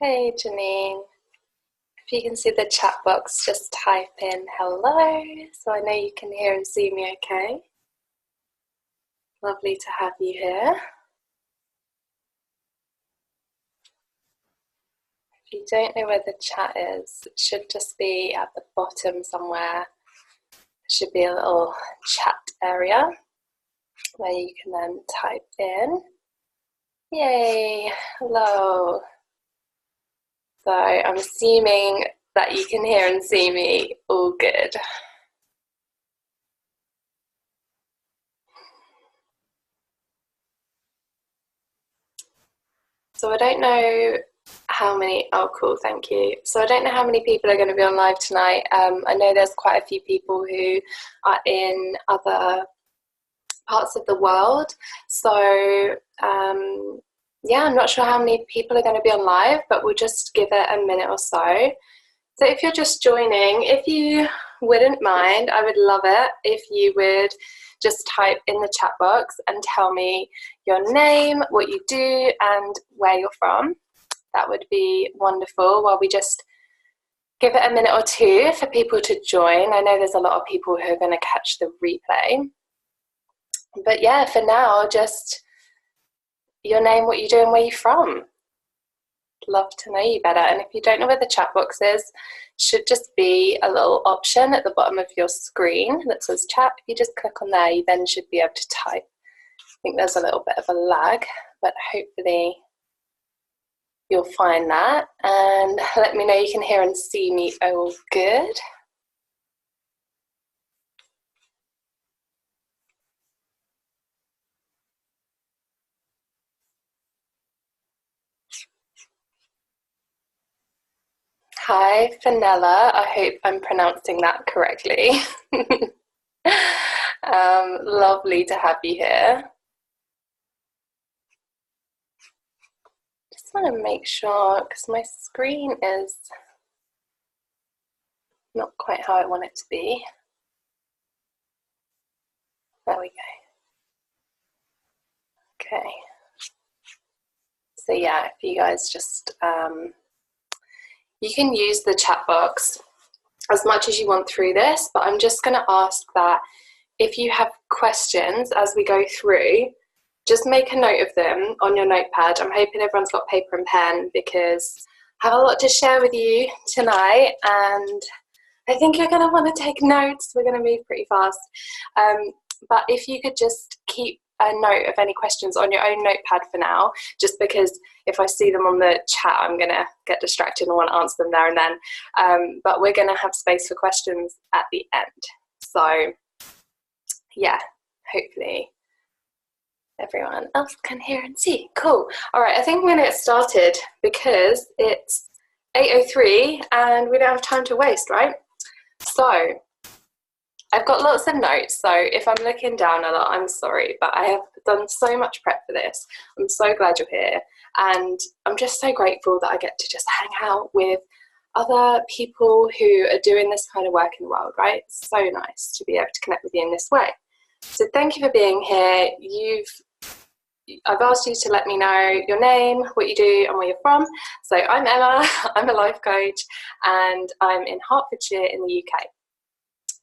Hey Janine, if you can see the chat box, just type in hello so I know you can hear and see me okay. Lovely to have you here. If you don't know where the chat is, it should just be at the bottom somewhere. There should be a little chat area where you can then type in. Yay, hello. So I'm assuming that you can hear and see me all good. So I don't know how many, oh cool, thank you. So I don't know how many people are going to be on live tonight. I know there's quite a few people who are in other parts of the world. So yeah, I'm not sure how many people are going to be on live, but we'll just give it a minute or so. So if you're just joining, if you wouldn't mind, I would love it if you would just type in the chat box and tell me your name, what you do, and where you're from. That would be wonderful while we just give it a minute or two for people to join. I know there's a lot of people who are going to catch the replay. But yeah, for now, just your name, what you do, and where you're from. Love to know you better. And if you don't know where the chat box is, should just be a little option at the bottom of your screen that says chat. If you just click on there, you then should be able to type. I think there's a little bit of a lag, but hopefully you'll find that. And let me know you can hear and see me all good. Hi, Fenella. I hope I'm pronouncing that correctly. Lovely to have you here. Just want to make sure, because my screen is not quite how I want it to be. There we go. Okay. So yeah, if you guys just, you can use the chat box as much as you want through this, but I'm just going to ask that if you have questions as we go through, just make a note of them on your notepad. I'm hoping everyone's got paper and pen because I have a lot to share with you tonight, and I think you're going to want to take notes. We're going to move pretty fast. But if you could just keep a note of any questions on your own notepad for now, just because if I see them on the chat, I'm going to get distracted and want to answer them there and then. But we're going to have space for questions at the end. So yeah, hopefully everyone else can hear and see. Cool. All right, I think I'm going to get started because it's 8:03 and we don't have time to waste, right? So I've got lots of notes, so if I'm looking down a lot, I'm sorry, but I have done so much prep for this. I'm so glad you're here, and I'm just so grateful that I get to just hang out with other people who are doing this kind of work in the world, right? It's so nice to be able to connect with you in this way. So thank you for being here. I've asked you to let me know your name, what you do, and where you're from. So I'm Emma, I'm a life coach, and I'm in Hertfordshire in the UK.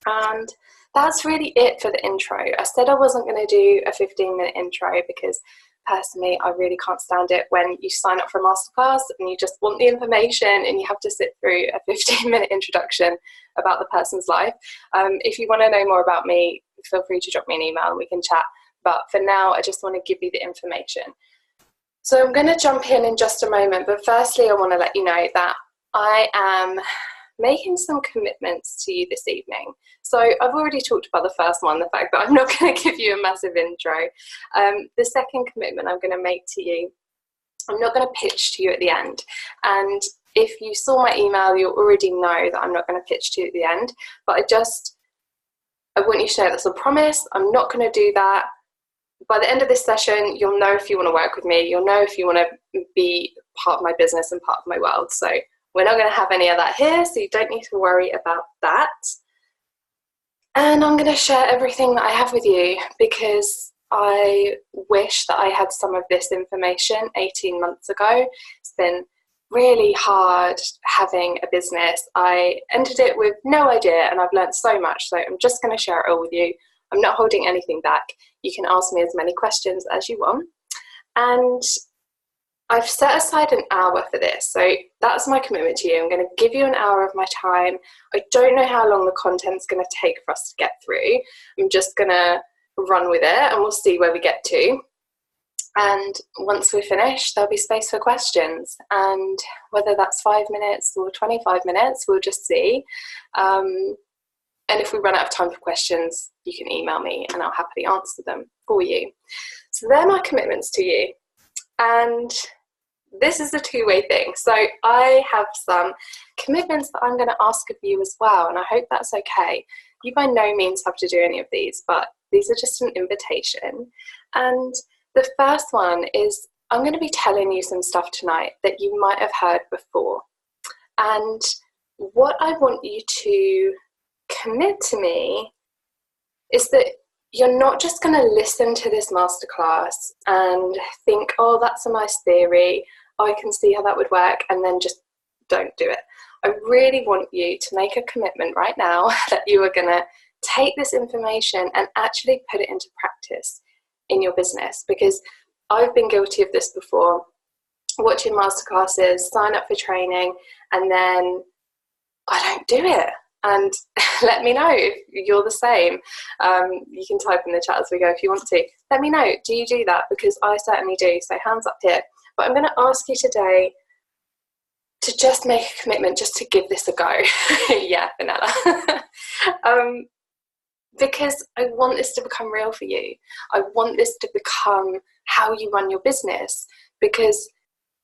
And that's really it for the intro. I said I wasn't going to do a 15-minute intro because personally I really can't stand it when you sign up for a masterclass and you just want the information and you have to sit through a 15-minute introduction about the person's life. If you want to know more about me, feel free to drop me an email and we can chat. But for now, I just want to give you the information. So I'm going to jump in just a moment, but firstly I want to let you know that I am making some commitments to you this evening. So I've already talked about the first one, the fact that I'm not going to give you a massive intro. The second commitment I'm going to make to you, I'm not going to pitch to you at the end. And if you saw my email, you'll already know that I'm not going to pitch to you at the end. But I want you to know that's a promise. I'm not going to do that. By the end of this session, you'll know if you want to work with me. You'll know if you want to be part of my business and part of my world. So we're not going to have any of that here, so you don't need to worry about that. And I'm going to share everything that I have with you because I wish that I had some of this information 18 months ago. It's been really hard having a business. I entered it with no idea, and I've learned so much, so I'm just going to share it all with you. I'm not holding anything back. You can ask me as many questions as you want. And I've set aside an hour for this, so that's my commitment to you. I'm going to give you an hour of my time. I don't know how long the content's going to take for us to get through. I'm just going to run with it, and we'll see where we get to. And once we're finished, there'll be space for questions. And whether that's 5 minutes or 25 minutes, we'll just see. And if we run out of time for questions, you can email me and I'll happily answer them for you. So they're my commitments to you. And this is a two-way thing. So I have some commitments that I'm going to ask of you as well, and I hope that's okay. You by no means have to do any of these, but these are just an invitation. And the first one is I'm going to be telling you some stuff tonight that you might have heard before. And what I want you to commit to me is that you're not just going to listen to this masterclass and think, oh, that's a nice theory, I can see how that would work, and then just don't do it. I really want you to make a commitment right now that you are going to take this information and actually put it into practice in your business, because I've been guilty of this before, watching masterclasses, sign up for training, and then I don't do it. And let me know if you're the same. You can type in the chat as we go if you want to. Let me know, do you do that? Because I certainly do, so hands up here. But I'm going to ask you today to just make a commitment, just to give this a go. Yeah, Vanilla. Because I want this to become real for you. I want this to become how you run your business, because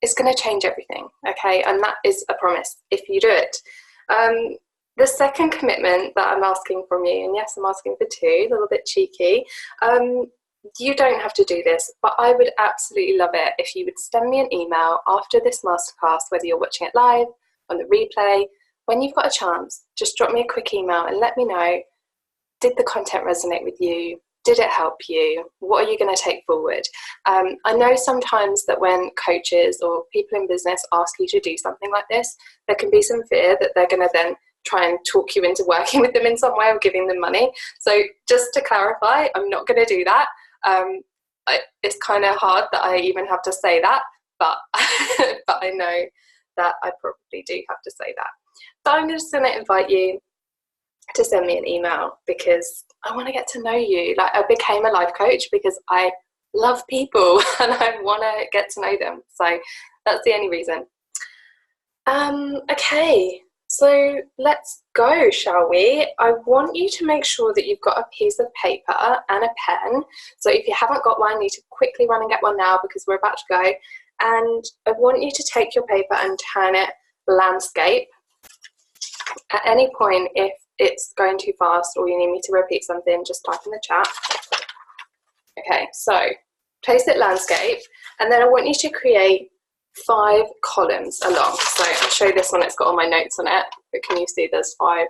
it's going to change everything, okay? And that is a promise if you do it. The second commitment that I'm asking from you, and yes, I'm asking for two, a little bit cheeky, you don't have to do this, but I would absolutely love it if you would send me an email after this masterclass, whether you're watching it live, on the replay, when you've got a chance, just drop me a quick email and let me know, did the content resonate with you? Did it help you? What are you going to take forward? I know sometimes that when coaches or people in business ask you to do something like this, there can be some fear that they're going to then try and talk you into working with them in some way or giving them money. So just to clarify, I'm not going to do that. It's kind of hard that I even have to say that, but but I know that I probably do have to say that. So I'm just going to invite you to send me an email, because I want to get to know you. Like, I became a life coach because I love people and I want to get to know them. So that's the only reason. Okay, so let's go, shall we? I want you to make sure that you've got a piece of paper and a pen. So if you haven't got one, you need to quickly run and get one now, because we're about to go. And I want you to take your paper and turn it landscape. At any point, if it's going too fast or you need me to repeat something, just type in the chat. Okay, so place it landscape, and then I want you to create 5 columns along. So I'll show you this one, it's got all my notes on it, but can you see there's five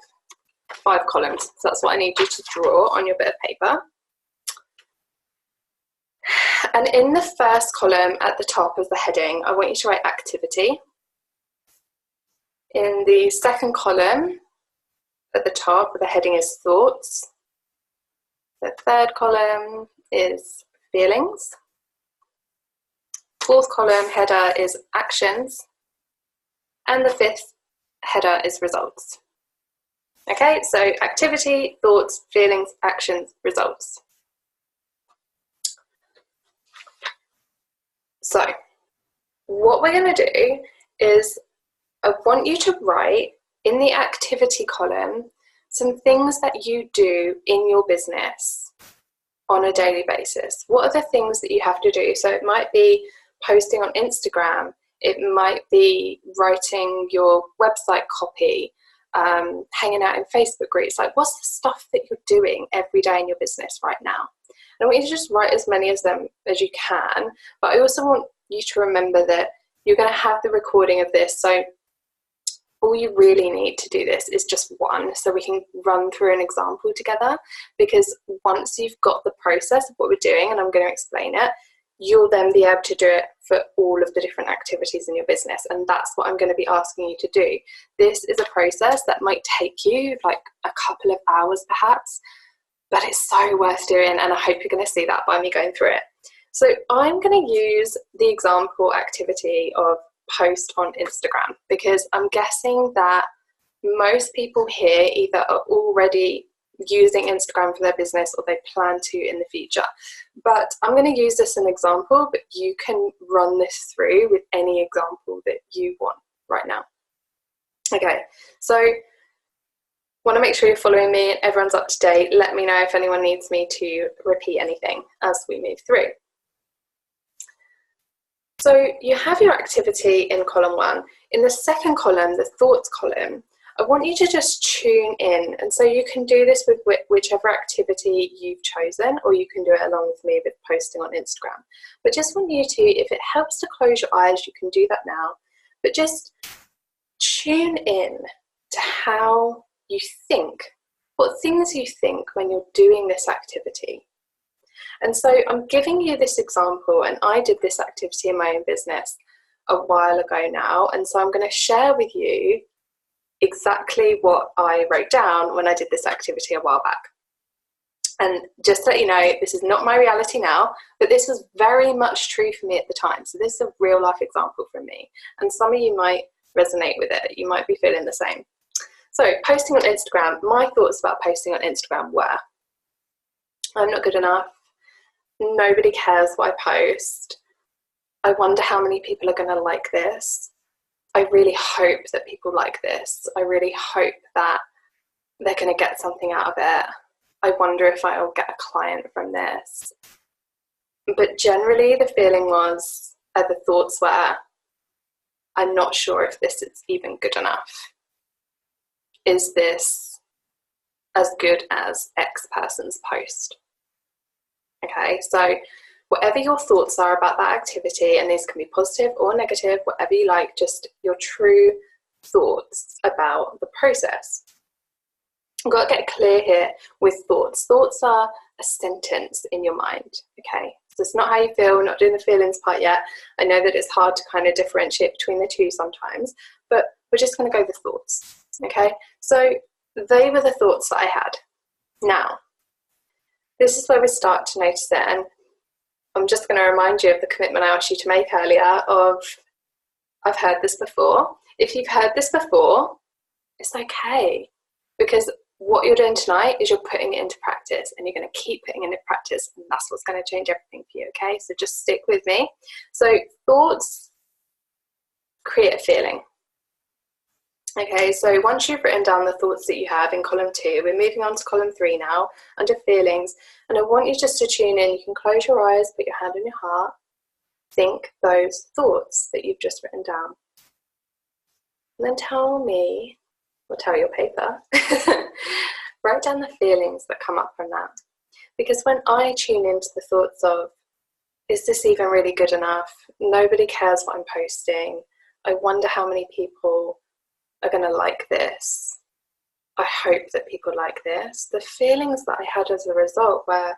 columns? So that's what I need you to draw on your bit of paper. And in the first column at the top as the heading, I want you to write activity. In the second column at the top, the heading is thoughts. The third column is feelings. Fourth column header is actions. And the fifth header is results. Okay, so activity, thoughts, feelings, actions, results. So what we're going to do is I want you to write in the activity column some things that you do in your business on a daily basis. What are the things that you have to do? So it might be posting on Instagram, it might be writing your website copy, hanging out in Facebook groups. Like, what's the stuff that you're doing every day in your business right now? And I want you to just write as many of them as you can, but I also want you to remember that you're going to have the recording of this. So all you really need to do this is just one, so we can run through an example together, because once you've got the process of what we're doing, and I'm going to explain it, you'll then be able to do it for all of the different activities in your business. And that's what I'm going to be asking you to do. This is a process that might take you like a couple of hours perhaps, but it's so worth doing, and I hope you're going to see that by me going through it. So I'm going to use the example activity of post on Instagram, because I'm guessing that most people here either are already using Instagram for their business or they plan to in the future. But I'm going to use this as an example, but you can run this through with any example that you want right now. Okay, so want to make sure you're following me and everyone's up to date. Let me know if anyone needs me to repeat anything as we move through. So you have your activity in column 1. In the second column, the thoughts column, I want you to just tune in. And so you can do this with whichever activity you've chosen, or you can do it along with me with posting on Instagram. But just want you to, if it helps to close your eyes, you can do that now. But just tune in to how you think, what things you think when you're doing this activity. And so I'm giving you this example, and I did this activity in my own business a while ago now. And so I'm going to share with you exactly what I wrote down when I did this activity a while back. And just to let you know, this is not my reality now, but this was very much true for me at the time. So this is a real life example from me. And some of you might resonate with it. You might be feeling the same. So posting on Instagram, my thoughts about posting on Instagram were, I'm not good enough. Nobody cares what I post. I wonder how many people are going to like this. I really hope that people like this. I really hope that they're going to get something out of it. I wonder if I'll get a client from this. But generally the feeling was, the thoughts were, I'm not sure if this is even good enough. Is this as good as X person's post? Okay, so whatever your thoughts are about that activity, and these can be positive or negative, whatever you like, just your true thoughts about the process. I've got to get clear here with thoughts. Thoughts are a sentence in your mind, okay? So it's not how you feel, we're not doing the feelings part yet. I know that it's hard to kind of differentiate between the two sometimes, but we're just going to go with thoughts, okay? So they were the thoughts that I had. Now, this is where we start to notice it, and I'm just going to remind you of the commitment I asked you to make earlier of, I've heard this before. If you've heard this before, it's okay, because what you're doing tonight is you're putting it into practice, and you're going to keep putting it into practice, and that's what's going to change everything for you, okay? So just stick with me. So thoughts create a feeling. Okay, so once you've written down the thoughts that you have in column 2, we're moving on to column 3 now, under feelings, and I want you just to tune in. You can close your eyes, put your hand on your heart, think those thoughts that you've just written down. And then tell me, or tell your paper, write down the feelings that come up from that. Because when I tune into the thoughts of, is this even really good enough? Nobody cares what I'm posting. I wonder how many people are going to like this. I hope that people like this. The feelings that I had as a result were, I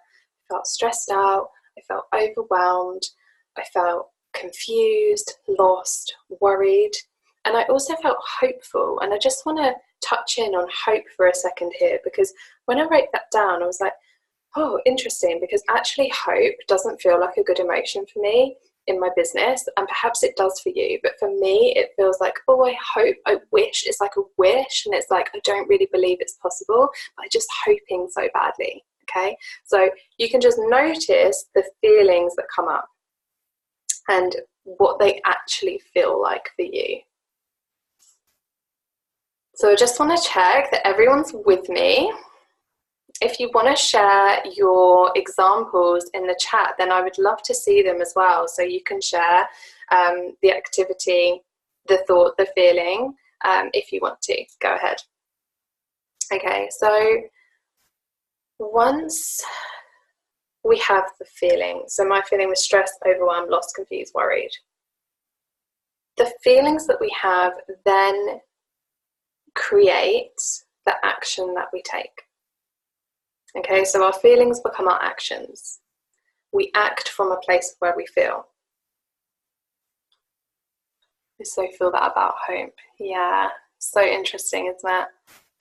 felt stressed out, I felt overwhelmed, I felt confused, lost, worried, and I also felt hopeful. And I just want to touch in on hope for a second here, because when I wrote that down, I was like, oh, interesting, because actually hope doesn't feel like a good emotion for me in my business, and perhaps it does for you, but for me it feels like, oh, I hope, I wish. It's like a wish, and it's like, I don't really believe it's possible, but I'm just hoping so badly. Okay, so you can just notice the feelings that come up and what they actually feel like for you. So I just want to check that everyone's with me. If you want to share your examples in the chat, then I would love to see them as well. So you can share the activity, the thought, the feeling, if you want to. Go ahead. Okay, so once we have the feeling, so my feeling was stressed, overwhelmed, lost, confused, worried. The feelings that we have then create the action that we take. Okay, so our feelings become our actions. we act from a place where we feel. So feel that about hope. Yeah, so interesting, isn't it?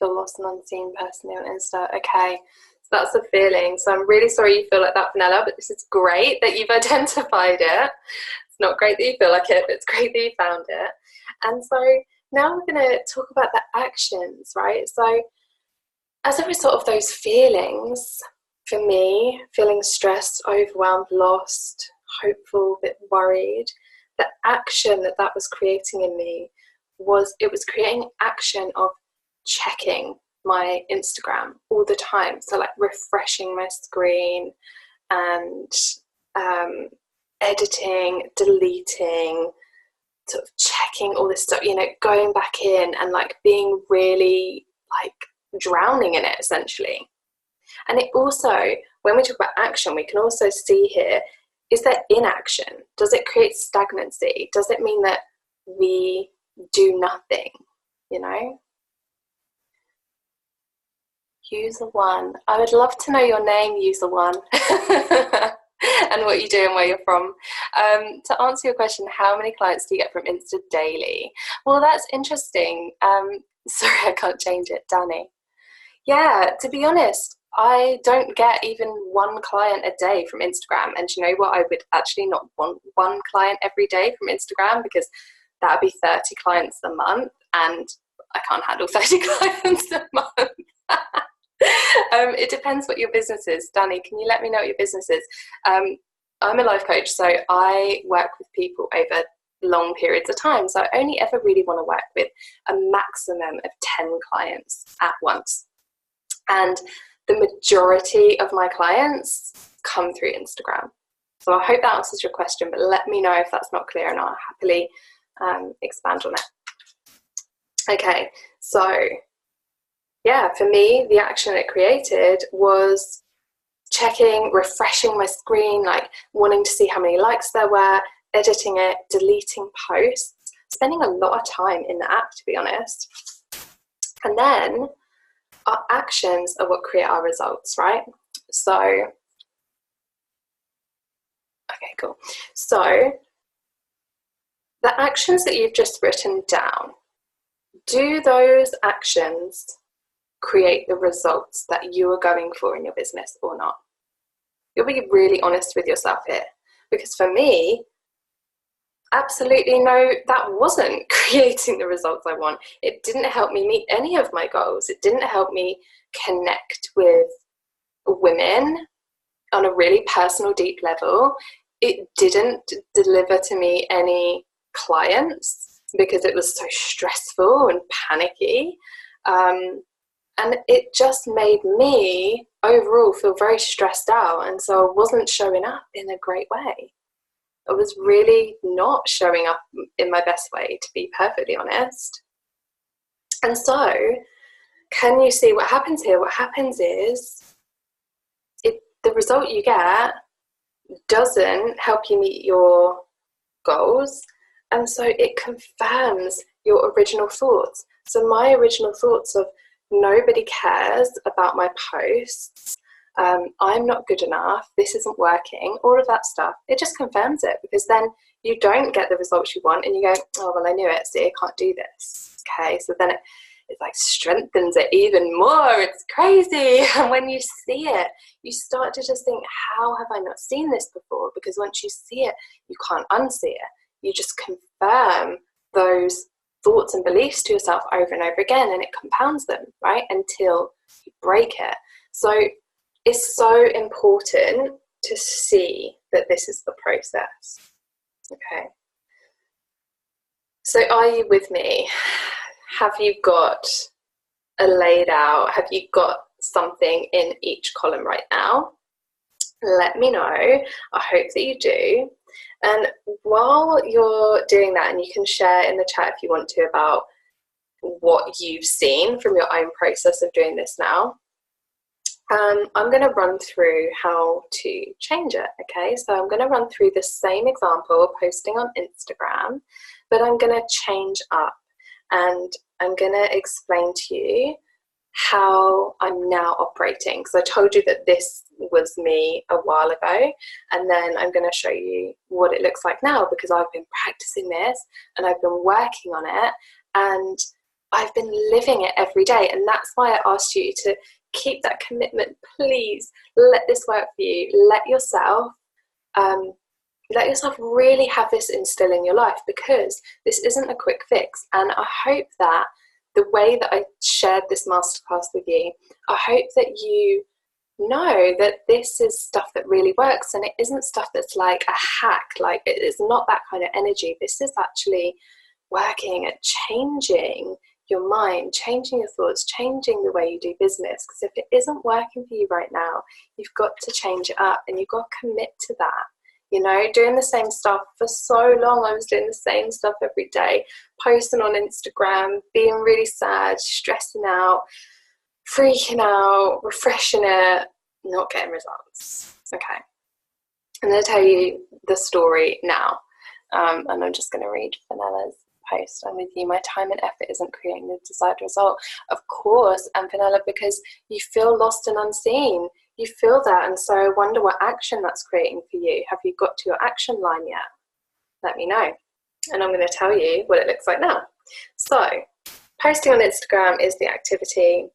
Feel lost and unseen personally on Insta. Okay, so that's the feeling. So I'm really sorry you feel like that, Vanilla, but this is great that you've identified it. It's not great that you feel like it, but it's great that you found it. And so now we're going to talk about the actions, right? So as a result of those feelings, for me, feeling stressed, overwhelmed, lost, hopeful, a bit worried, the action that was creating in me was creating action of checking my Instagram all the time. So like refreshing my screen and editing, deleting, sort of checking all this stuff, going back in and like being really like drowning in it essentially. And it also, when we talk about action, we can also see here, is there inaction? Does it create stagnancy? Does it mean that we do nothing, User one. I would love to know your name, user one, and what you do and where you're from. To answer your question, how many clients do you get from Insta daily? Well, that's interesting. Sorry, I can't change it, Danny. Yeah, to be honest, I don't get even one client a day from Instagram. And you know what? I would actually not want one client every day from Instagram, because that would be 30 clients a month, and I can't handle 30 clients a month. It depends what your business is. Danny, can you let me know what your business is? I'm a life coach, so I work with people over long periods of time. So I only ever really want to work with a maximum of 10 clients at once. And the majority of my clients come through Instagram. So I hope that answers your question, but let me know if that's not clear and I'll happily expand on it. Okay, so yeah, for me, the action it created was checking, refreshing my screen, like wanting to see how many likes there were, editing it, deleting posts, spending a lot of time in the app, to be honest. And then our actions are what create our results, right? So, okay, cool. So the actions that you've just written down, do those actions create the results that you are going for in your business or not? You'll be really honest with yourself here, because for me, absolutely no, that wasn't creating the results I want. It didn't help me meet any of my goals. It didn't help me connect with women on a really personal, deep level. It didn't deliver to me any clients because it was so stressful and panicky. And it just made me overall feel very stressed out. And so I wasn't showing up in a great way. I was really not showing up in my best way, to be perfectly honest. And so, can you see what happens here? What happens is, the result you get doesn't help you meet your goals, and so it confirms your original thoughts. So my original thoughts of nobody cares about my posts, I'm not good enough, this isn't working, all of that stuff, it just confirms it, because then you don't get the results you want and you go, oh, well, I knew it, see, I can't do this. Okay, so then it like strengthens it even more. It's crazy. And when you see it, you start to just think, how have I not seen this before? Because once you see it, you can't unsee it. You just confirm those thoughts and beliefs to yourself over and over again, and it compounds them, right, until you break it. So it's so important to see that this is the process. Okay. So are you with me? Have you got a laid out? Have you got something in each column right now? Let me know. I hope that you do. And while you're doing that, and you can share in the chat if you want to about what you've seen from your own process of doing this now, I'm going to run through how to change it, okay? So I'm going to run through the same example, posting on Instagram, but I'm going to change up, and I'm going to explain to you how I'm now operating. Because I told you that this was me a while ago, and then I'm going to show you what it looks like now, because I've been practicing this and I've been working on it and I've been living it every day. And that's why I asked you to keep that commitment. Please let this work for you. Let yourself really have this instill in your life, because this isn't a quick fix. And I hope that the way that I shared this masterclass with you, I hope that you know that this is stuff that really works, and it isn't stuff that's like a hack. Like, it is not that kind of energy. This is actually working at changing your mind, changing your thoughts, changing the way you do business. Because if it isn't working for you right now, you've got to change it up, and you've got to commit to that. You know, doing the same stuff for so long. I was doing the same stuff every day, posting on Instagram, being really sad, stressing out, freaking out, refreshing it, not getting results. Okay, I'm going to tell you the story now, and I'm just going to read Fenella's post. I'm with you. My time and effort isn't creating the desired result. Of course, and Fenella, because you feel lost and unseen. You feel that, and so I wonder what action that's creating for you. Have you got to your action line yet? Let me know, and I'm going to tell you what it looks like now. So, posting on Instagram is the activity.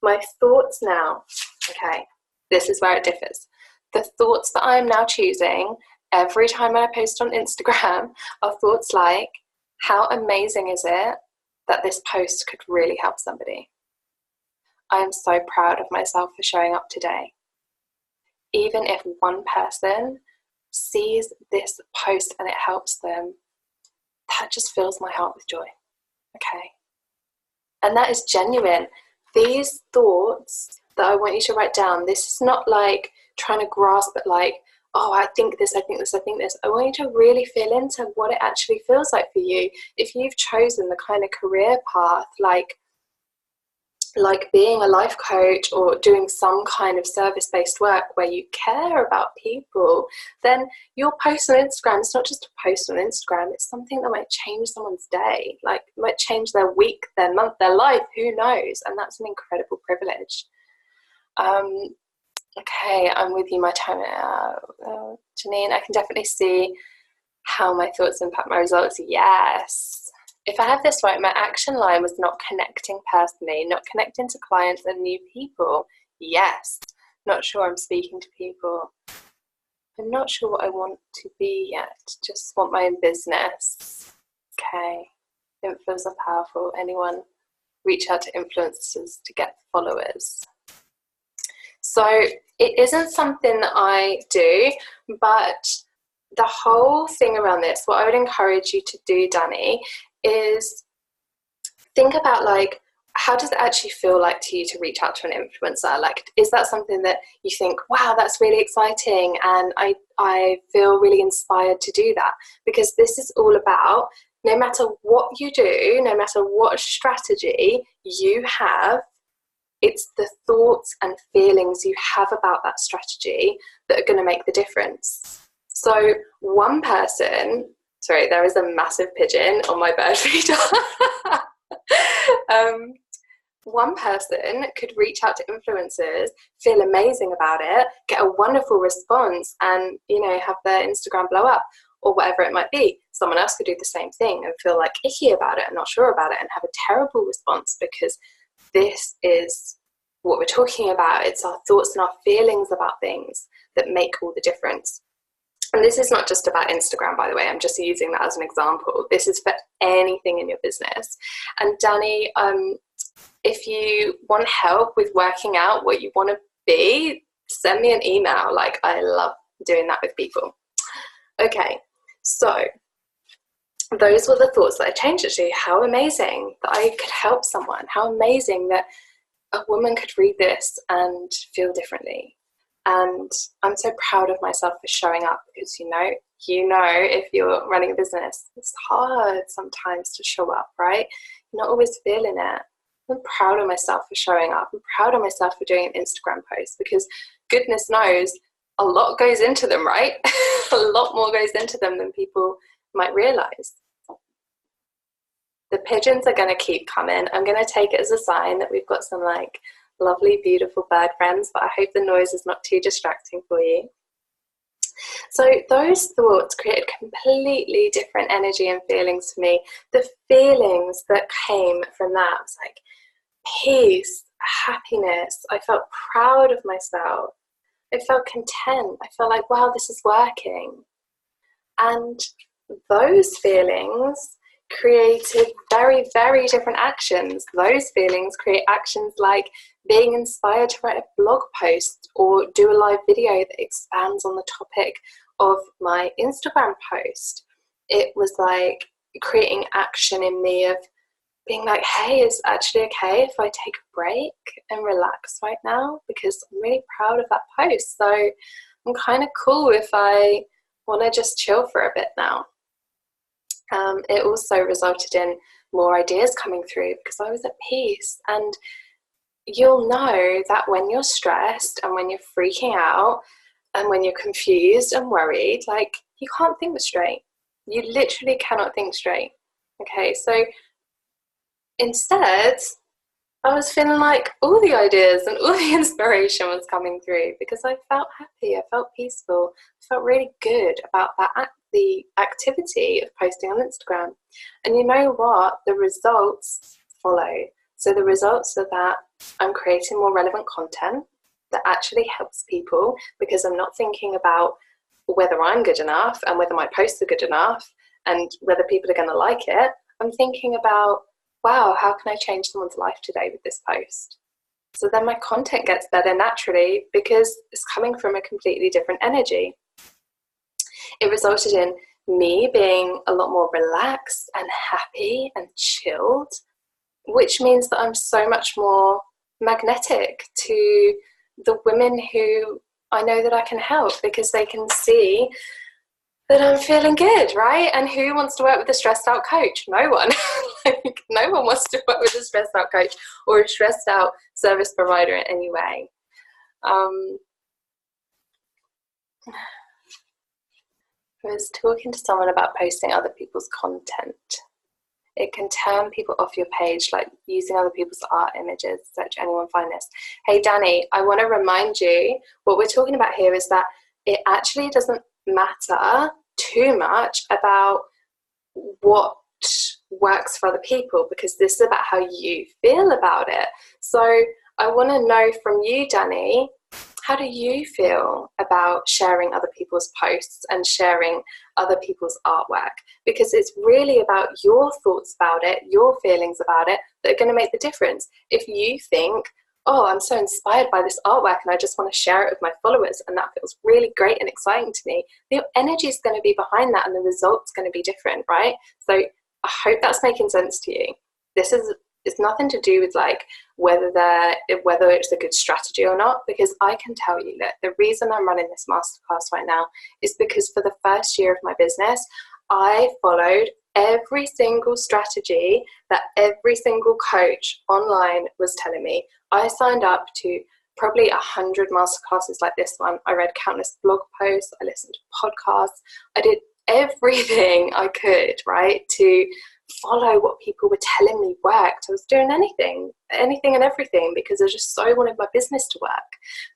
My thoughts now, okay, this is where it differs. The thoughts that I am now choosing every time I post on Instagram are thoughts like, how amazing is it that this post could really help somebody? I am so proud of myself for showing up today. Even if one person sees this post and it helps them, that just fills my heart with joy. Okay. And that is genuine. These thoughts that I want you to write down, this is not like trying to grasp at like, oh, I think this, I think this, I think this. I want you to really feel into what it actually feels like for you. If you've chosen the kind of career path, like being a life coach or doing some kind of service-based work where you care about people, then your post on Instagram is not just a post on Instagram, it's something that might change someone's day, like might change their week, their month, their life, who knows? And that's an incredible privilege. Okay, I'm with you, my time. Janine, I can definitely see how my thoughts impact my results. Yes. If I have this right, my action line was not connecting personally, not connecting to clients and new people. Yes. Not sure I'm speaking to people. I'm not sure what I want to be yet. Just want my own business. Okay. Influencers are powerful. Anyone reach out to influencers to get followers. So it isn't something that I do, but the whole thing around this, what I would encourage you to do, Danny, is think about like, how does it actually feel like to you to reach out to an influencer? Like, is that something that you think, wow, that's really exciting, and I feel really inspired to do that? Because this is all about, no matter what you do, no matter what strategy you have, it's the thoughts and feelings you have about that strategy that are going to make the difference. So one person, sorry, there is a massive pigeon on my bird feeder. One person could reach out to influencers, feel amazing about it, get a wonderful response, and, you know, have their Instagram blow up or whatever it might be. Someone else could do the same thing and feel like icky about it and not sure about it and have a terrible response, because this is what we're talking about. It's our thoughts and our feelings about things that make all the difference. And this is not just about Instagram, by the way. I'm just using that as an example. This is for anything in your business. And Danny, if you want help with working out what you want to be, send me an email. Like, I love doing that with people. Okay, so those were the thoughts that I changed it to. How amazing that I could help someone. How amazing that a woman could read this and feel differently. And I'm so proud of myself for showing up, because you know, if you're running a business, it's hard sometimes to show up, right? You're not always feeling it. I'm proud of myself for showing up. I'm proud of myself for doing an Instagram post, because goodness knows a lot goes into them, right? A lot more goes into them than people might realize. The pigeons are going to keep coming. I'm going to take it as a sign that we've got some like lovely, beautiful bird friends, but I hope the noise is not too distracting for you. So those thoughts created completely different energy and feelings for me. The feelings that came from that was like peace, happiness. I felt proud of myself. I felt content. I felt like, wow, this is working. And those feelings created very, very different actions. Those feelings create actions like being inspired to write a blog post or do a live video that expands on the topic of my Instagram post. It was like creating action in me of being like, hey, it's actually okay if I take a break and relax right now, because I'm really proud of that post. So I'm kind of cool if I want to just chill for a bit now. It also resulted in more ideas coming through because I was at peace. And you'll know that when you're stressed and when you're freaking out and when you're confused and worried, like, you can't think straight. You literally cannot think straight. Okay, so instead, I was feeling like all the ideas and all the inspiration was coming through because I felt happy, I felt peaceful, I felt really good about the activity of posting on Instagram. And you know what? The results follow. So the results are that I'm creating more relevant content that actually helps people, because I'm not thinking about whether I'm good enough and whether my posts are good enough and whether people are going to like it. I'm thinking about, wow, how can I change someone's life today with this post? So then my content gets better naturally because it's coming from a completely different energy. It resulted in me being a lot more relaxed and happy and chilled, which means that I'm so much more magnetic to the women who I know that I can help, because they can see that I'm feeling good, right? And who wants to work with a stressed out coach? No one. Like, no one wants to work with a stressed out coach or a stressed out service provider in any way. I was talking to someone about posting other people's content. It can turn people off your page, like using other people's art images. Search anyone find this. Hey, Danny, I want to remind you, what we're talking about here is that it actually doesn't matter too much about what works for other people, because this is about how you feel about it. So I want to know from you, Danny, how do you feel about sharing other people's posts and sharing other people's artwork? Because it's really about your thoughts about it, your feelings about it, that are going to make the difference. If you think, oh, I'm so inspired by this artwork and I just want to share it with my followers, and that feels really great and exciting to me, the energy is going to be behind that and the result's going to be different, right? So I hope that's making sense to you. It's nothing to do with like whether it's a good strategy or not, because I can tell you that the reason I'm running this masterclass right now is because for the first year of my business, I followed every single strategy that every single coach online was telling me. I signed up to probably 100 masterclasses like this one. I read countless blog posts. I listened to podcasts. I did everything I could, right, to follow what people were telling me worked. I was doing anything and everything because I just so wanted my business to work.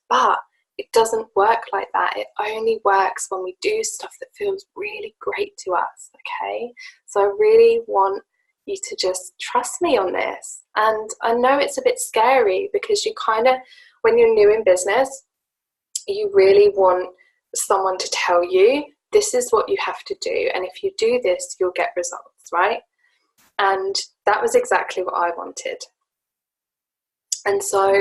But it doesn't work like that. It only works when we do stuff that feels really great to us, okay? So I really want you to just trust me on this. And I know it's a bit scary because you kind of, when you're new in business, you really want someone to tell you, this is what you have to do. And if you do this, you'll get results, right? And that was exactly what I wanted. And so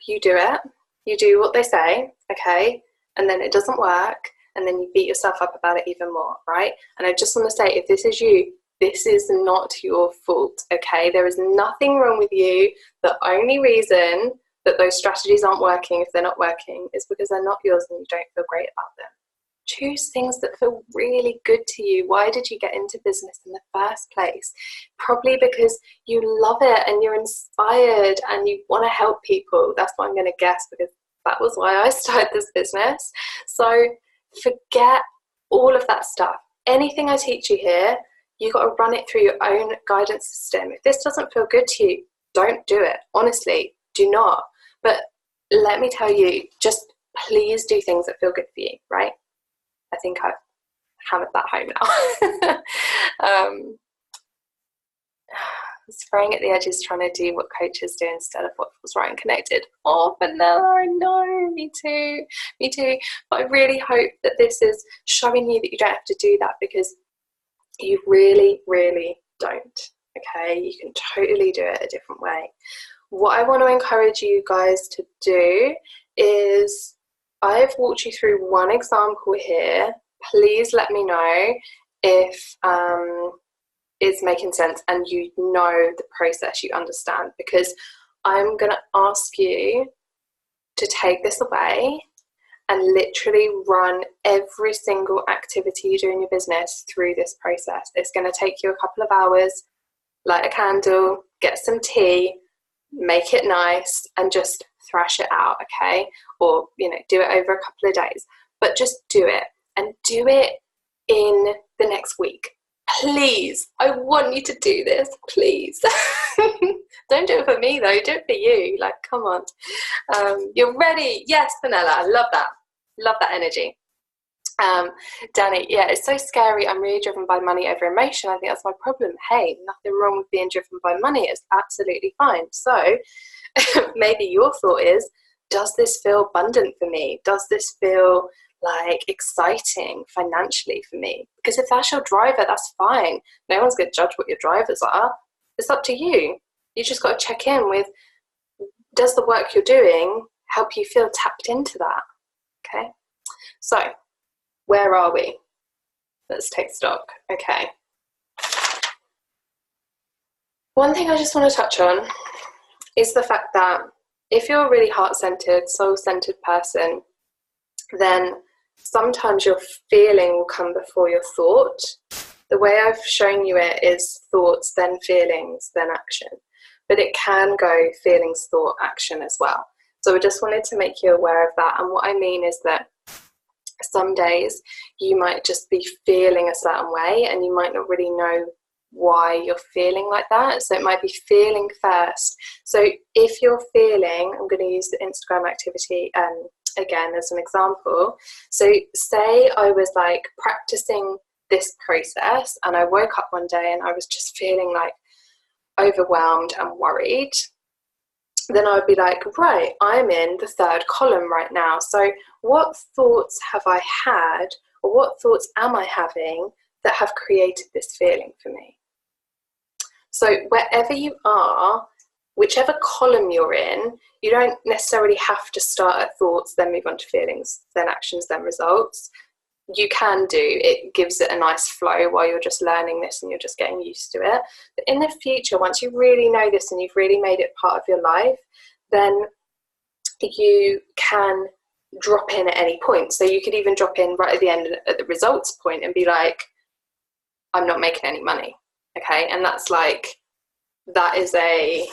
you do it, you do what they say, okay, and then it doesn't work, and then you beat yourself up about it even more, right? And I just want to say, if this is you, this is not your fault, okay? There is nothing wrong with you. The only reason that those strategies aren't working, if they're not working, is because they're not yours and you don't feel great about them. Choose things that feel really good to you. Why did you get into business in the first place? Probably because you love it and you're inspired and you want to help people. That's what I'm going to guess, because that was why I started this business. So forget all of that stuff. Anything I teach you here, You got to run it through your own guidance system. If this doesn't feel good to you, don't do it. Honestly, do not. But let me tell you, just please do things that feel good for you, right? I think I've hammered that home now. Spraying at the edges, trying to do what coaches do instead of what feels right and connected. Oh, Vanilla, I know, me too. But I really hope that this is showing you that you don't have to do that, because you really, really don't. Okay, you can totally do it a different way. What I want to encourage you guys to do is, I've walked you through one example here. Please let me know if it's making sense and you know the process, you understand, because I'm going to ask you to take this away and literally run every single activity you do in your business through this process. It's going to take you a couple of hours. Light a candle, get some tea, make it nice, and just thrash it out, okay? Or, do it over a couple of days. But just do it, and do it in the next week. Please, I want you to do this, please. Don't do it for me, though. Do it for you. Like, come on. You're ready. Yes, Vanilla. I love that. Love that energy. Danny, yeah, it's so scary. I'm really driven by money over emotion. I think that's my problem. Hey, nothing wrong with being driven by money. It's absolutely fine. So maybe your thought is, does this feel abundant for me? Does this feel like exciting financially for me? Because if that's your driver, that's fine. No one's going to judge what your drivers are. It's up to you. You just got to check in with, does the work you're doing help you feel tapped into that? Okay, so where are we? Let's take stock. Okay, one thing I just want to touch on is the fact that if you're a really heart-centered, soul-centered person, then sometimes your feeling will come before your thought. The way I've shown you it is thoughts, then feelings, then action. But it can go feelings, thought, action as well. So I just wanted to make you aware of that. And what I mean is that some days you might just be feeling a certain way and you might not really know why you're feeling like that. So it might be feeling first. So if you're feeling, I'm going to use the Instagram activity again as an example. So say I was like practicing this process and I woke up one day and I was just feeling like overwhelmed and worried. Then I would be like, right, I'm in the third column right now. So what thoughts have I had, or what thoughts am I having that have created this feeling for me? So wherever you are, whichever column you're in, you don't necessarily have to start at thoughts, then move on to feelings, then actions, then results. You can do, it gives it a nice flow while you're just learning this and you're just getting used to it. But in the future, once you really know this and you've really made it part of your life, then you can drop in at any point. So you could even drop in right at the end at the results point and be like, I'm not making any money. Okay, and that's like, that is a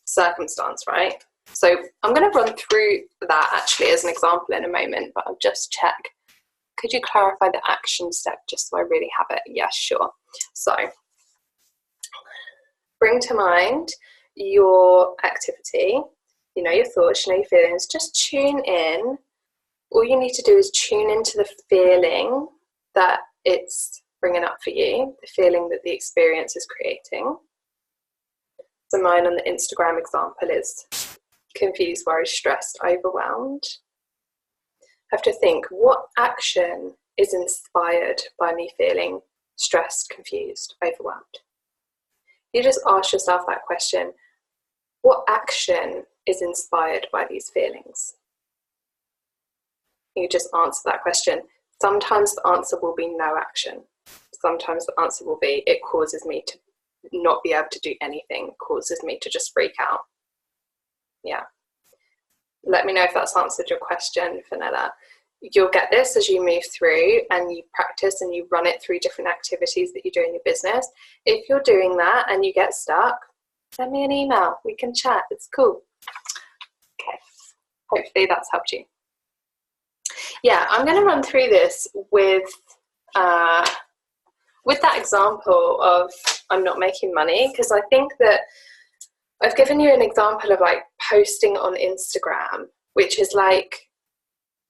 circumstance, right? So I'm going to run through that actually as an example in a moment, but I'll just check. Could you clarify the action step just so I really have it? Yes, sure. So bring to mind your activity, your thoughts, your feelings. Just tune in. All you need to do is tune into the feeling that it's bringing up for you, the feeling that the experience is creating. So mine on the Instagram example is confused, worried, stressed, overwhelmed. I have to think, what action is inspired by me feeling stressed, confused, overwhelmed? You just ask yourself that question. What action is inspired by these feelings? You just answer that question. Sometimes the answer will be no action. Sometimes the answer will be, it causes me to not be able to do anything, causes me to just freak out. Yeah. Let me know if that's answered your question, Vanilla. You'll get this as you move through and you practice and you run it through different activities that you do in your business. If you're doing that and you get stuck, send me an email. We can chat. It's cool. Okay. Hopefully that's helped you. Yeah, I'm going to run through this with with that example of I'm not making money, because I think that I've given you an example of like posting on Instagram, which is like,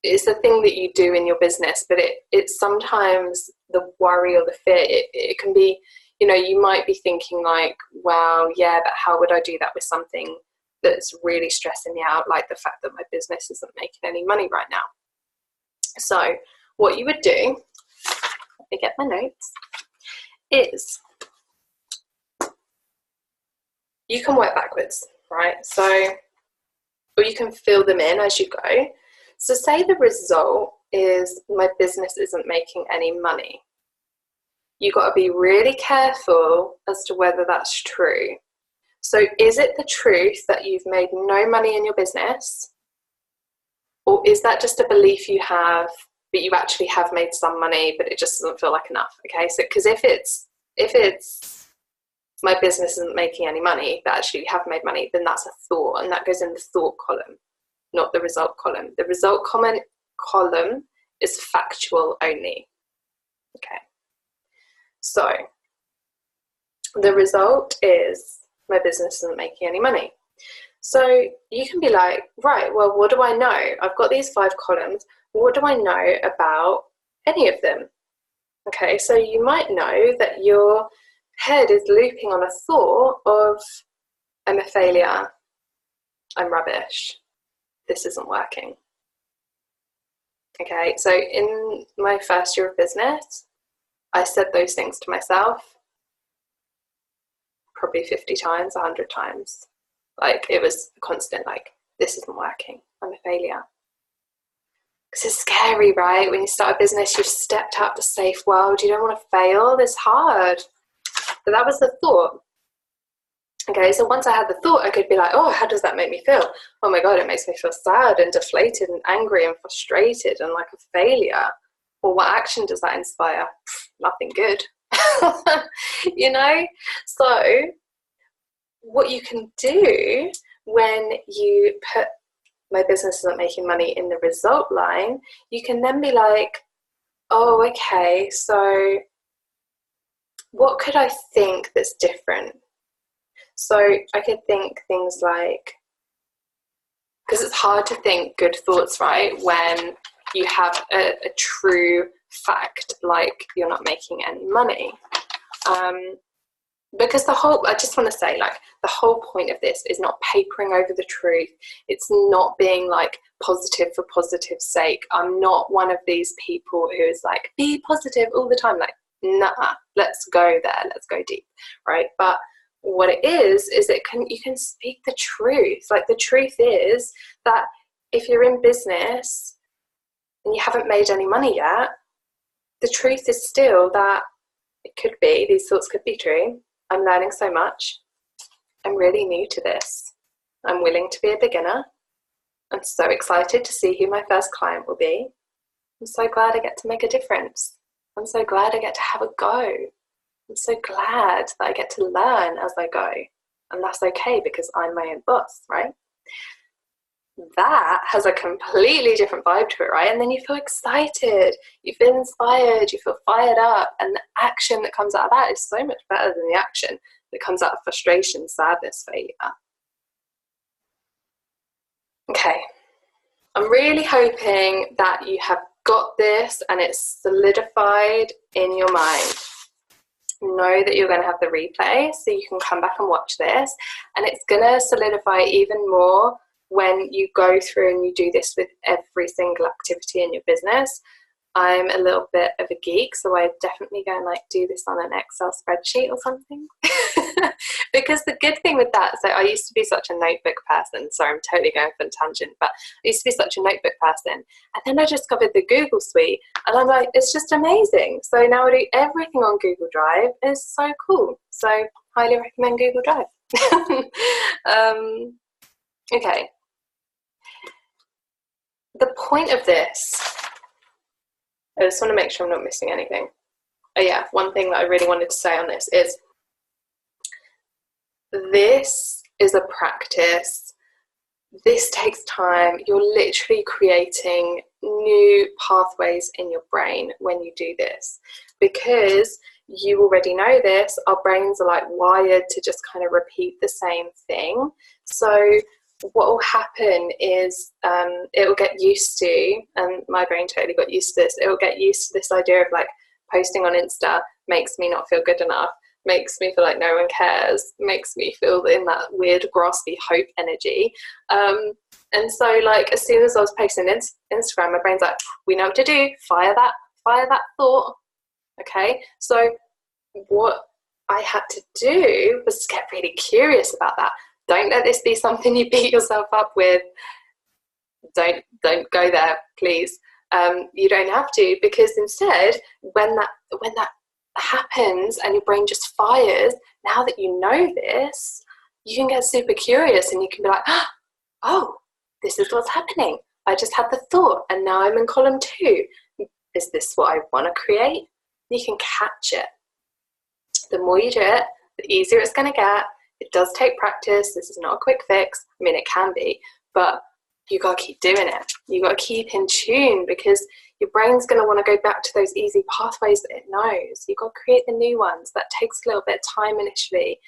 it's a thing that you do in your business, but it's sometimes the worry or the fear, it can be, you know, you might be thinking like, well, yeah, but how would I do that with something that's really stressing me out, like the fact that my business isn't making any money right now? So what you would do, let me get my notes, is you can work backwards, right? So, or you can fill them in as you go. So say the result is my business isn't making any money. You've got to be really careful as to whether that's true. So is it the truth that you've made no money in your business? Or is that just a belief you have, but you actually have made some money, but it just doesn't feel like enough? Okay, so because if it's my business isn't making any money, but actually you have made money, then that's a thought, and that goes in the thought column, not the result column. The result column is factual only. Okay, so the result is my business isn't making any money. So you can be like, right, well, what do I know? I've got these 5 columns. What do I know about any of them? Okay, so you might know that your head is looping on a thought of, I'm a failure, I'm rubbish, this isn't working. Okay, so in my first year of business, I said those things to myself probably 50 times, 100 times. Like, it was constant, like, this isn't working, I'm a failure. Because it's scary, right? When you start a business, you've stepped out the safe world, you don't want to fail, it's hard. But that was the thought. Okay, so once I had the thought, I could be like, oh, how does that make me feel? Oh my God, it makes me feel sad and deflated and angry and frustrated and like a failure. Well, what action does that inspire? Nothing good. You know? So what you can do when you put my business isn't making money in the result line, you can then be like, oh, okay, so what could I think that's different? So I could think things like, because it's hard to think good thoughts, right, when you have a true fact like you're not making any money. Because I just want to say, like, the whole point of this is not papering over the truth. It's not being like positive for positive's sake. I'm not one of these people who is like, be positive all the time. Like, nah, let's go there. Let's go deep, right? But what it is you can speak the truth. Like, the truth is that if you're in business and you haven't made any money yet, the truth is still that it could be, these thoughts could be true. I'm learning so much. I'm really new to this. I'm willing to be a beginner. I'm so excited to see who my first client will be. I'm so glad I get to make a difference. I'm so glad I get to have a go. I'm so glad that I get to learn as I go. And that's okay because I'm my own boss, right? That has a completely different vibe to it, right? And then you feel excited, you feel inspired, you feel fired up, and the action that comes out of that is so much better than the action that comes out of frustration, sadness, failure. Okay, I'm really hoping that you have got this and it's solidified in your mind. Know that you're going to have the replay so you can come back and watch this, and it's going to solidify even more when you go through and you do this with every single activity in your business. I'm a little bit of a geek, so I definitely go and like do this on an Excel spreadsheet or something. Because the good thing with that, so I used to be such a notebook person, sorry, I'm totally going for a tangent, but I used to be such a notebook person, and then I discovered the Google Suite, and I'm like, it's just amazing. So now I do everything on Google Drive. It's so cool. So highly recommend Google Drive. Okay. The point of this, I just want to make sure I'm not missing anything. Oh yeah, one thing that I really wanted to say on this is a practice. This takes time. You're literally creating new pathways in your brain when you do this, because you already know this. Our brains are like wired to just kind of repeat the same thing. So what will happen is it will get used to, and my brain totally got used to this, it will get used to this idea of like posting on Insta makes me not feel good enough, makes me feel like no one cares, makes me feel in that weird graspy hope energy. And so like as soon as I was posting Instagram, my brain's like, we know what to do, fire that thought. Okay, so what I had to do was get really curious about that. Don't let this be something you beat yourself up with. Don't go there, please. You don't have to, because instead, when that happens and your brain just fires, now that you know this, you can get super curious and you can be like, oh, this is what's happening. I just had the thought and now I'm in column 2. Is this what I want to create? You can catch it. The more you do it, the easier it's going to get. It does take practice. This is not a quick fix. I mean, it can be, but you got to keep doing it. You got to keep in tune, because your brain's going to want to go back to those easy pathways that it knows. You've got to create the new ones. That takes a little bit of time initially.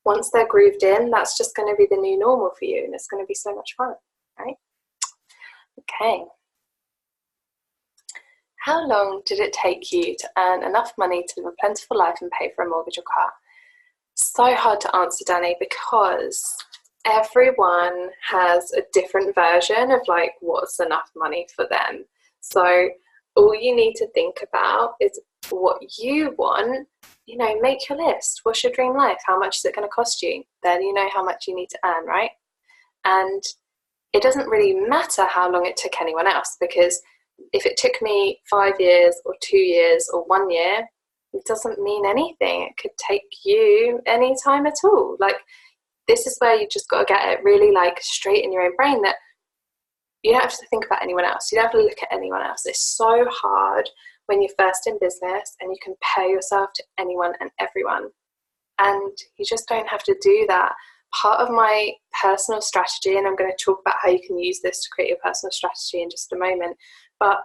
Once they're grooved in, that's just going to be the new normal for you, and it's going to be so much fun, right? Okay. How long did it take you to earn enough money to live a plentiful life and pay for a mortgage or car? So hard to answer, Danny, because everyone has a different version of like what's enough money for them. So all you need to think about is what you want. You know, make your list. What's your dream life? How much is it going to cost you? Then you know how much you need to earn, right? And it doesn't really matter how long it took anyone else, because if it took me 5 years or 2 years or 1 year, it doesn't mean anything. It could take you any time at all. Like, this is where you just got to get it really like straight in your own brain, that you don't have to think about anyone else. You don't have to look at anyone else. It's so hard when you're first in business and you compare yourself to anyone and everyone. And you just don't have to do that. Part of my personal strategy, and I'm going to talk about how you can use this to create your personal strategy in just a moment, but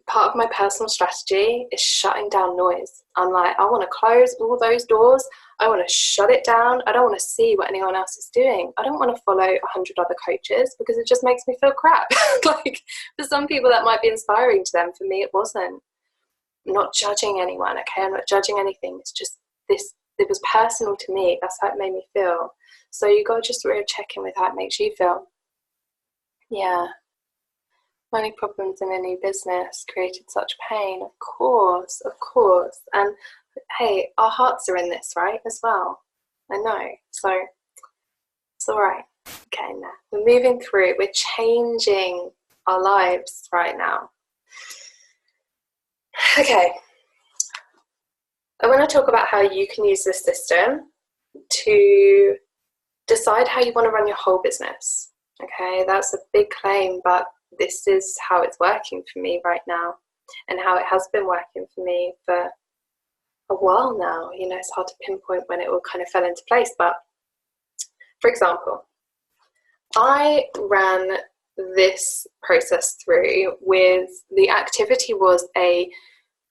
part of my personal strategy is shutting down noise. I'm like, I want to close all those doors. I want to shut it down. I don't want to see what anyone else is doing. I don't want to follow 100 other coaches, because it just makes me feel crap. Like, for some people that might be inspiring to them. For me, it wasn't. I'm not judging anyone, okay? I'm not judging anything. It's just this, it was personal to me. That's how it made me feel. So you got to just really check in with how it makes you feel. Yeah. Money problems in a new business created such pain. Of course. And hey, our hearts are in this, right, as well. I know. So it's all right. Okay, now we're moving through it. We're changing our lives right now. Okay. I want to talk about how you can use this system to decide how you want to run your whole business. Okay, that's a big claim, but this is how it's working for me right now, and how it has been working for me for a while now. You know, it's hard to pinpoint when it all kind of fell into place, but for example, I ran this process through with, the activity was a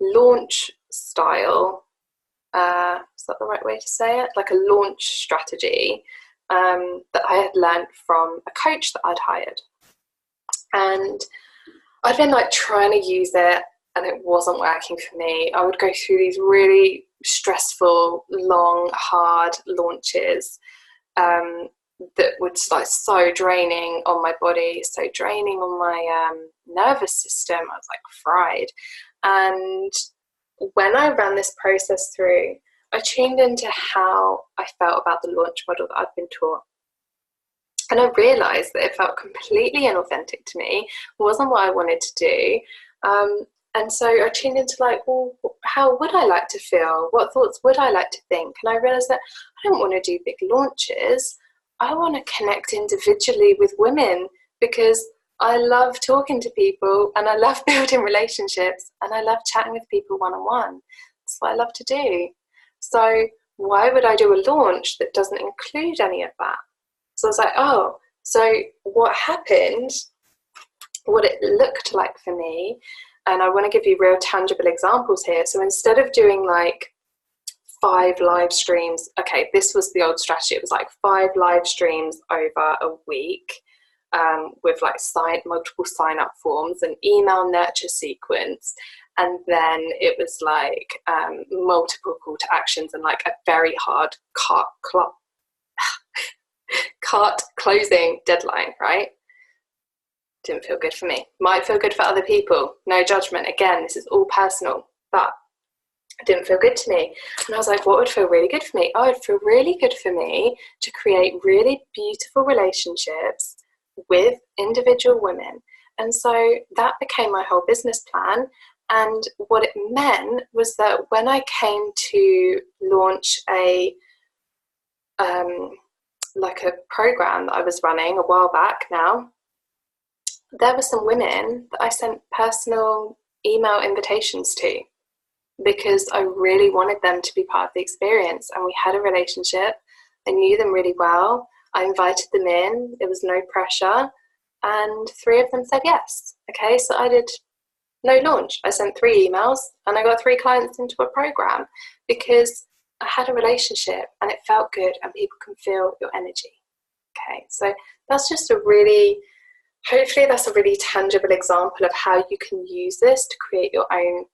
launch style, is that the right way to say it? Like a launch strategy that I had learned from a coach that I'd hired. And I'd been like trying to use it and it wasn't working for me. I would go through these really stressful, long, hard launches that would like so draining on my body, so draining on my nervous system. I was like fried. And when I ran this process through, I tuned into how I felt about the launch model that I'd been taught. And I realised that it felt completely inauthentic to me. It wasn't what I wanted to do. And so I tuned into like, well, how would I like to feel? What thoughts would I like to think? And I realised that I don't want to do big launches. I want to connect individually with women, because I love talking to people and I love building relationships and I love chatting with people one-on-one. That's what I love to do. So why would I do a launch that doesn't include any of that? So I was like, oh, so what happened, what it looked like for me, and I want to give you real tangible examples here. So instead of doing like 5 live streams. Okay, this was the old strategy. It was like 5 live streams over a week, with like multiple sign up forms, an email nurture sequence, and then it was like multiple call to actions and like a very hard cart closing deadline, right? Didn't feel good for me. Might feel good for other people. No judgment. Again, this is all personal, but it didn't feel good to me. And I was like, what would feel really good for me? Oh, it'd feel really good for me to create really beautiful relationships with individual women. And so that became my whole business plan. And what it meant was that when I came to launch a program that I was running a while back now, there were some women that I sent personal email invitations to because I really wanted them to be part of the experience. And we had a relationship. I knew them really well. I invited them in. It was no pressure. And 3 of them said yes. Okay, so I did no launch. I sent 3 emails and I got 3 clients into a program because I had a relationship and it felt good and people can feel your energy. Okay, so that's just hopefully that's a really tangible example of how you can use this to create your own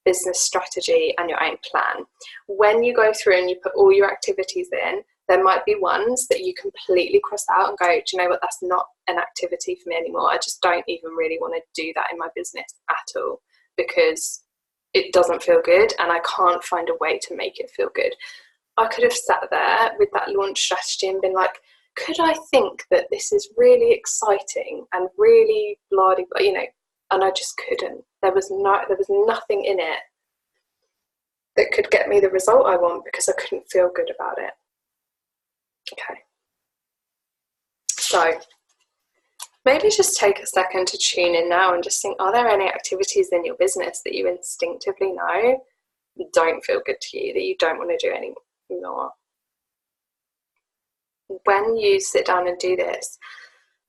business strategy and your own plan. When you go through and you put all your activities in, there might be ones that you completely cross out and go, do you know what, that's not an activity for me anymore. I just don't even really want to do that in my business at all because it doesn't feel good and I can't find a way to make it feel good. I could have sat there with that launch strategy and been like, could I think that this is really exciting and really bloody, and I just couldn't. There was nothing in it that could get me the result I want because I couldn't feel good about it. Okay. So maybe just take a second to tune in now and just think, are there any activities in your business that you instinctively know don't feel good to you, that you don't want to do anymore? When you sit down and do this,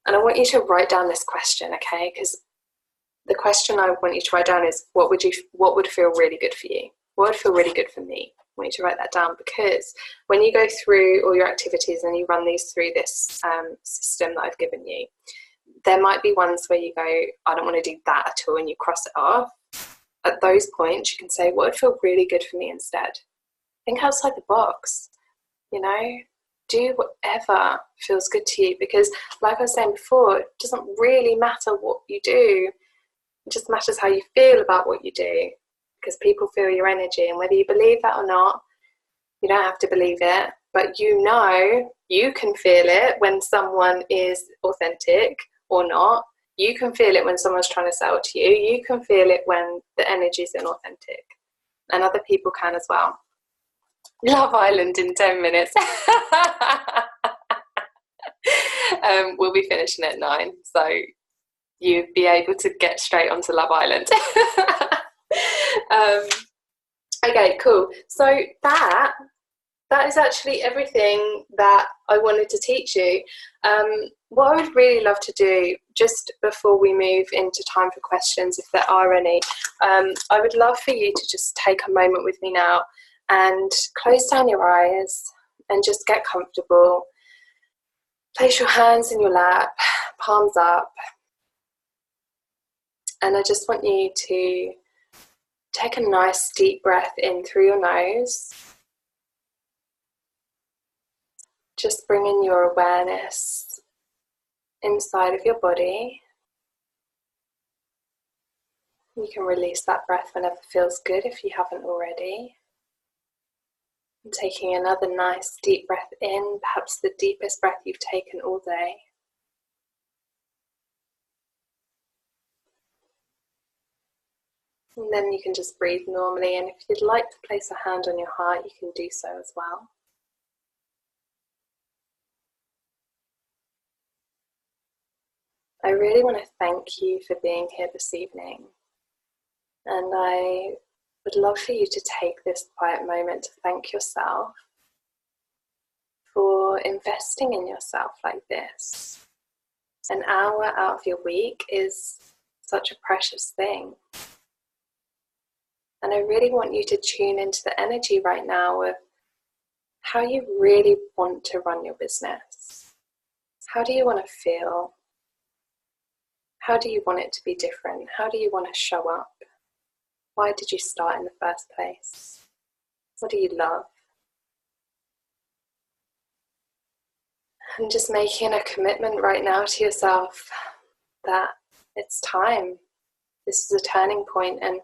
and I want you to write down this question, okay? Because the question I want you to write down is, what would feel really good for you? What would feel really good for me? I want you to write that down because when you go through all your activities and you run these through this system that I've given you, there might be ones where you go, I don't want to do that at all, and you cross it off. At those points, you can say, what would feel really good for me instead? Think outside the box, do whatever feels good to you, because like I was saying before, it doesn't really matter what you do. It just matters how you feel about what you do, because people feel your energy, and whether you believe that or not, you don't have to believe it, but you can feel it when someone is authentic or not. You can feel it when someone's trying to sell to you. You can feel it when the energy is inauthentic, and other people can as well. Love Island in 10 minutes. We'll be finishing at 9, so you'd be able to get straight onto Love Island. Okay, cool. So that is actually everything that I wanted to teach you. What I would really love to do, just before we move into time for questions, if there are any, I would love for you to just take a moment with me now and close down your eyes and just get comfortable. Place your hands in your lap, palms up. And I just want you to take a nice deep breath in through your nose. Just bringing your awareness inside of your body. You can release that breath whenever feels good if you haven't already. And taking another nice deep breath in, perhaps the deepest breath you've taken all day. And then you can just breathe normally, and if you'd like to place a hand on your heart, you can do so as well. I really want to thank you for being here this evening, and I would love for you to take this quiet moment to thank yourself for investing in yourself like this. An hour out of your week is such a precious thing. And I really want you to tune into the energy right now of how you really want to run your business. How do you want to feel? How do you want it to be different? How do you want to show up? Why did you start in the first place? What do you love? And just making a commitment right now to yourself that it's time. This is a turning point, and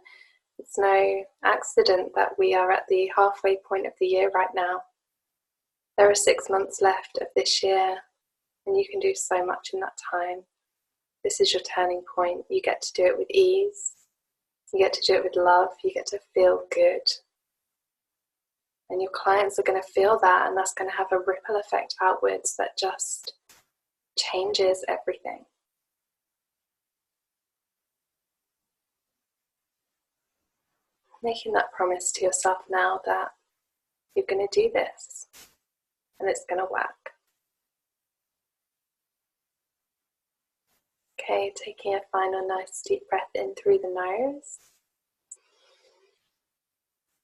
it's no accident that we are at the halfway point of the year right now. There are 6 months left of this year, and you can do so much in that time. This is your turning point. You get to do it with ease. You get to do it with love. You get to feel good. And your clients are going to feel that, and that's going to have a ripple effect outwards that just changes everything. Making that promise to yourself now that you're going to do this and it's going to work. Okay, taking a final nice deep breath in through the nose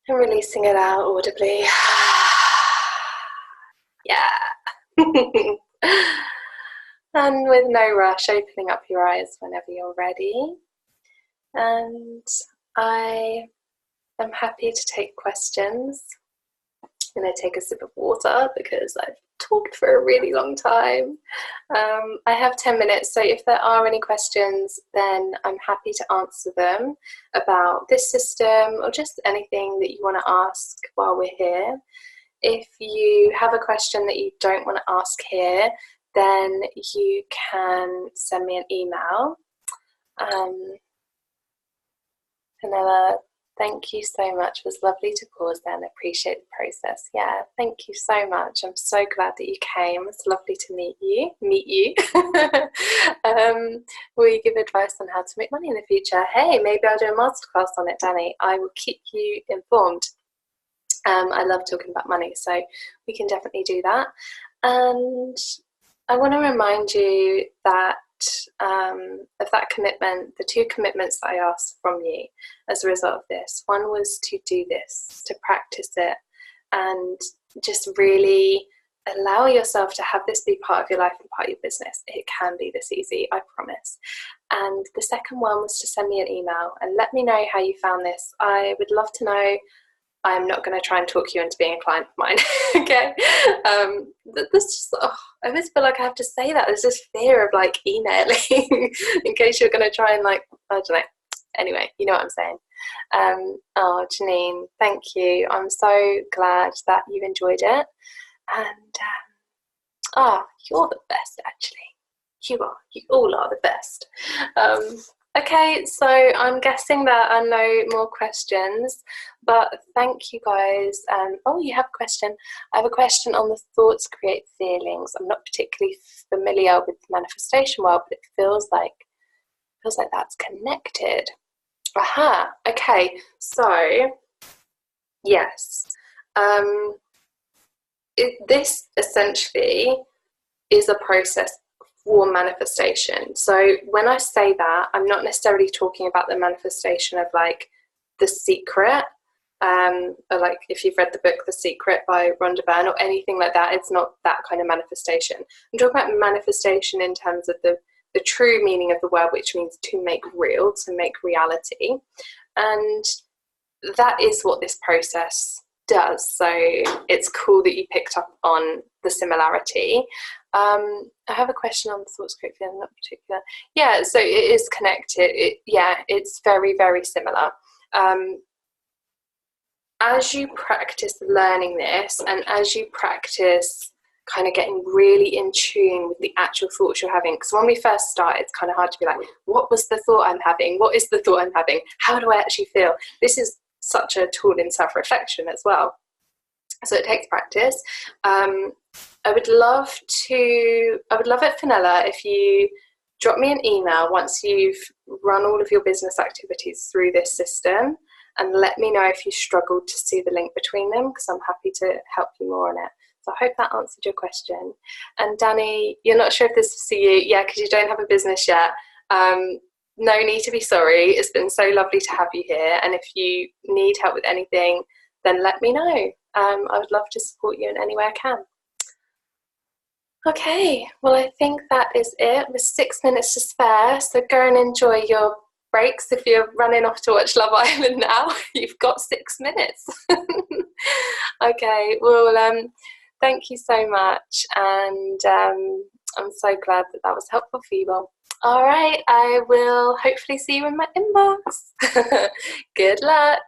and releasing it out audibly. Yeah. And with no rush, opening up your eyes whenever you're ready. And I am happy to take questions. I'm going to take a sip of water because I've talked for a really long time. I have 10 minutes, so if there are any questions, then I'm happy to answer them about this system or just anything that you want to ask while we're here. If you have a question that you don't want to ask here, then you can send me an email. Vanilla, thank you so much. It was lovely to pause there and appreciate the process. Yeah, thank you so much. I'm so glad that you came. It's lovely to meet you. Will you give advice on how to make money in the future? Hey, maybe I'll do a masterclass on it, Danny. I will keep you informed. I love talking about money, so we can definitely do that. And I want to remind you that of that commitment, the 2 commitments that I asked from you as a result of this. One was to do this, to practice it, and just really allow yourself to have this be part of your life and part of your business. It can be this easy, I promise. And the second one was to send me an email and let me know how you found this. I would love to know. I'm not going to try and talk you into being a client of mine, okay? This just, I always feel like I have to say that. There's this fear of like emailing in case you're going to try and like, I don't know. Anyway, you know what I'm saying. Oh, Janine, thank you. I'm so glad that you enjoyed it. And, you're the best, actually. You are. You all are the best. Okay, so I'm guessing there are no more questions, but thank you guys. Oh, you have a question. I have a question on the thoughts create feelings. I'm not particularly familiar with the manifestation world, but it feels like that's connected. Aha, okay, so yes. This essentially is a process for manifestation. So when I say that, I'm not necessarily talking about the manifestation of like The Secret, or like if you've read the book The Secret by Rhonda Byrne or anything like that. It's not that kind of manifestation. I'm talking about manifestation in terms of the true meaning of the word, which means to make real, to make reality. And that is what this process does. So it's cool that you picked up on the similarity. I have a question on the thoughts create feeling, not particular. Yeah, so it is connected. It's very, very similar. As you practice learning this, and as you practice kind of getting really in tune with the actual thoughts you're having, because when we first start, it's kind of hard to be like, what was the thought I'm having? What is the thought I'm having? How do I actually feel? This is such a tool in self-reflection as well. So it takes practice. I would love it, Fenella, if you drop me an email once you've run all of your business activities through this system, and let me know if you struggled to see the link between them, because I'm happy to help you more on it. So I hope that answered your question. And Danny, you're not sure if this is for you? Yeah, because you don't have a business yet. No need to be sorry. It's been so lovely to have you here. And if you need help with anything, then let me know. I would love to support you in any way I can. Okay, well, I think that is it. With 6 minutes to spare, so go and enjoy your breaks. If you're running off to watch Love Island now, you've got 6 minutes. Okay, well, thank you so much, and I'm so glad that that was helpful for you all. All right, I will hopefully see you in my inbox. Good luck.